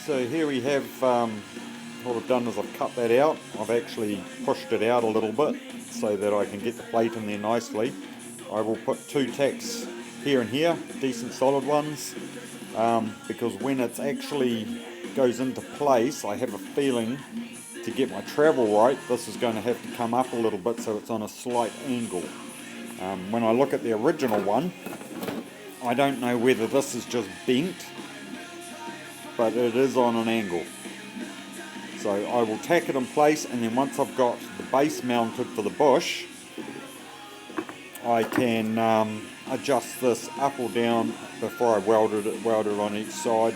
So here we have, what I've done is I've cut that out. I've actually pushed it out a little bit so that I can get the plate in there nicely. I will put 2 tacks here and here, decent solid ones, because when it actually goes into place, I have a feeling to get my travel right, this is going to have to come up a little bit so it's on a slight angle. When I look at the original one, I don't know whether this is just bent, but it is on an angle. So I will tack it in place, and then once I've got the base mounted for the bush, I can adjust this up or down before I weld it on each side.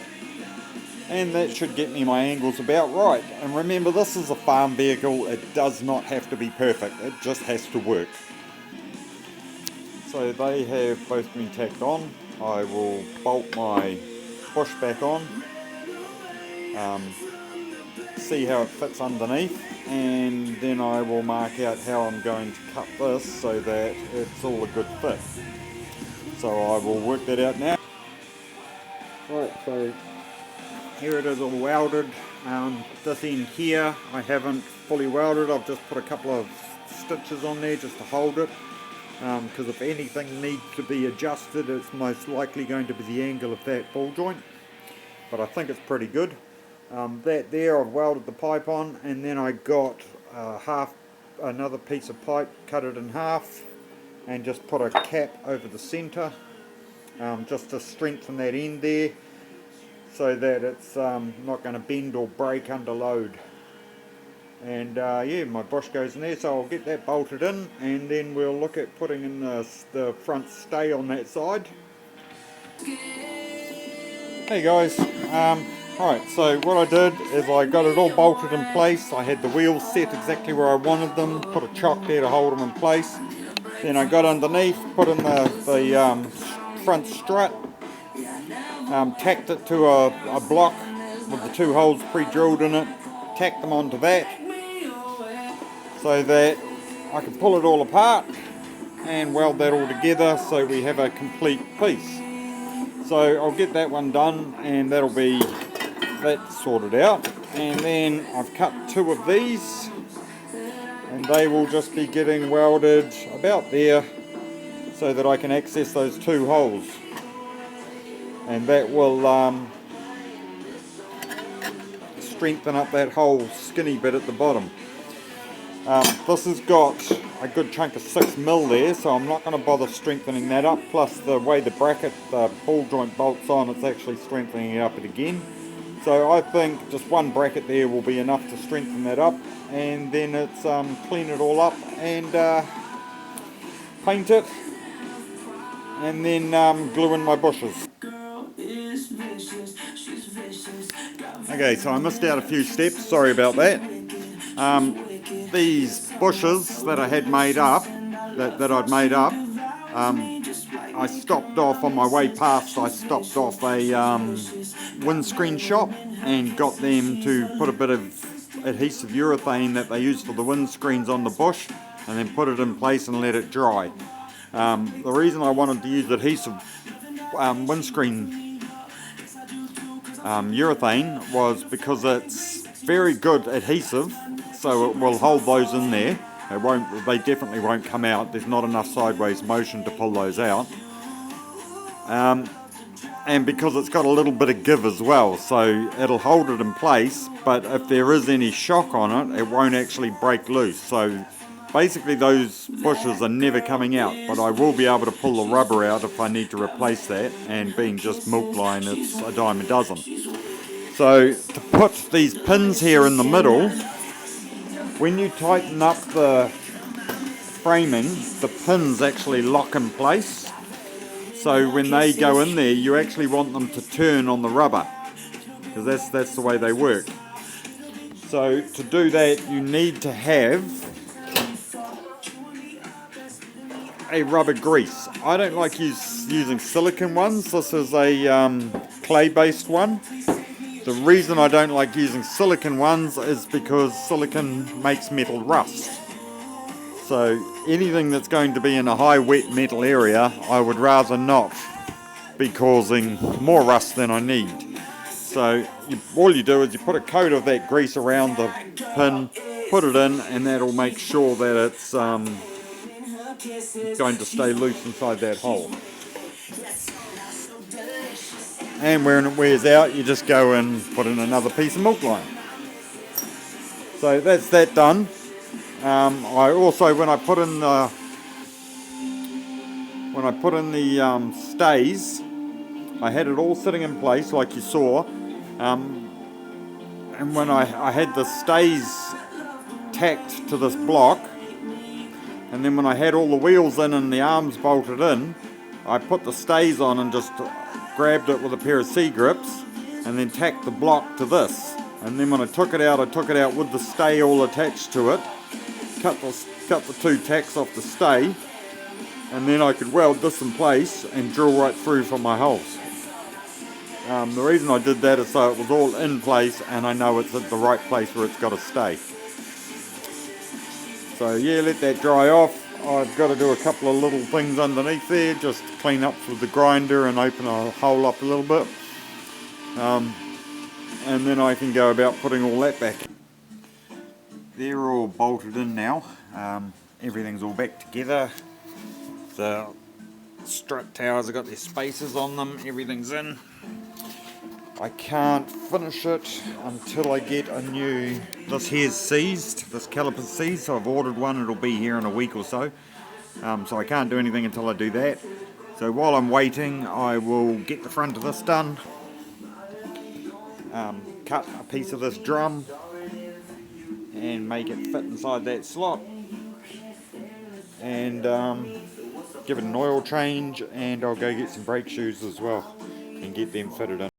And that should get me my angles about right. And remember, this is a farm vehicle, it does not have to be perfect, it just has to work. So they have both been tacked on. I will bolt my bush back on, see how it fits underneath, and then I will mark out how I'm going to cut this so that it's all a good fit. So I will work that out now. Right, so here it is all welded. This end here I haven't fully welded, I've just put a couple of stitches on there just to hold it, because if anything needs to be adjusted, it's most likely going to be the angle of that ball joint, but I think it's pretty good. That there, I've welded the pipe on, and then I got another piece of pipe, cut it in half, and just put a cap over the centre, just to strengthen that end there, so that it's not going to bend or break under load. And yeah, my bush goes in there, so I'll get that bolted in, and then we'll look at putting in the front stay on that side. Hey guys, alright, so what I did is I got it all bolted in place. I had the wheels set exactly where I wanted them, put a chock there to hold them in place. Then I got underneath, put in the front strut, tacked it to a block with the 2 holes pre-drilled in it, tacked them onto that so that I can pull it all apart and weld that all together so we have a complete piece. So I'll get that one done, and that'll be that sorted out. And then I've cut 2 of these, and they will just be getting welded about there so that I can access those 2 holes. And that will strengthen up that whole skinny bit at the bottom. This has got a good chunk of 6mm there, so I'm not going to bother strengthening that up. Plus the way the bracket, the ball joint bolts on, it's actually strengthening it up again. So I think just 1 bracket there will be enough to strengthen that up, and then it's clean it all up and paint it, and then glue in my bushes. Okay, so I missed out a few steps, sorry about that. These bushes that I had made up, that I'd made up, I stopped off on my way past, I stopped off a windscreen shop and got them to put a bit of adhesive urethane that they use for the windscreens on the bush, and then put it in place and let it dry. The reason I wanted to use adhesive windscreen urethane was because it's very good adhesive, so it will hold those in there. They definitely won't come out. There's not enough sideways motion to pull those out. And because it's got a little bit of give as well, so it'll hold it in place, but if there is any shock on it, it won't actually break loose. So basically those bushes are never coming out, but I will be able to pull the rubber out if I need to replace that, and being just milk line, it's a dime a dozen. So to put these pins here in the middle, when you tighten up the framing, the pins actually lock in place. So when they go in there, you actually want them to turn on the rubber, because that's the way they work. So to do that, you need to have a rubber grease. I don't like using silicone ones. This is a clay-based one. The reason I don't like using silicone ones is because silicone makes metal rust. So anything that's going to be in a high wet metal area, I would rather not be causing more rust than I need. So all you do is you put a coat of that grease around the pin, put it in, and that'll make sure that it's going to stay loose inside that hole. And when it wears out, you just go and put in another piece of milk line. So that's that done. I also, when I put in the stays, I had it all sitting in place like you saw, and when I had the stays tacked to this block, and then when I had all the wheels in and the arms bolted in, I put the stays on and just grabbed it with a pair of C-grips and then tacked the block to this. And then when I took it out with the stay all attached to it, cut the two tacks off the stay, and then I could weld this in place and drill right through for my holes. The reason I did that is so it was all in place and I know it's at the right place where it's got to stay. So yeah, let that dry off. I've got to do a couple of little things underneath there, just clean up with the grinder and open a hole up a little bit. And then I can go about putting all that back. They're all bolted in now. Everything's all back together. The strut towers have got their spacers on them, everything's in. I can't finish it until I get a new, this here's seized, this caliper's seized, so I've ordered one, it'll be here in a week or so. So I can't do anything until I do that. So while I'm waiting, I will get the front of this done, cut a piece of this drum and make it fit inside that slot, and give it an oil change, and I'll go get some brake shoes as well and get them fitted in.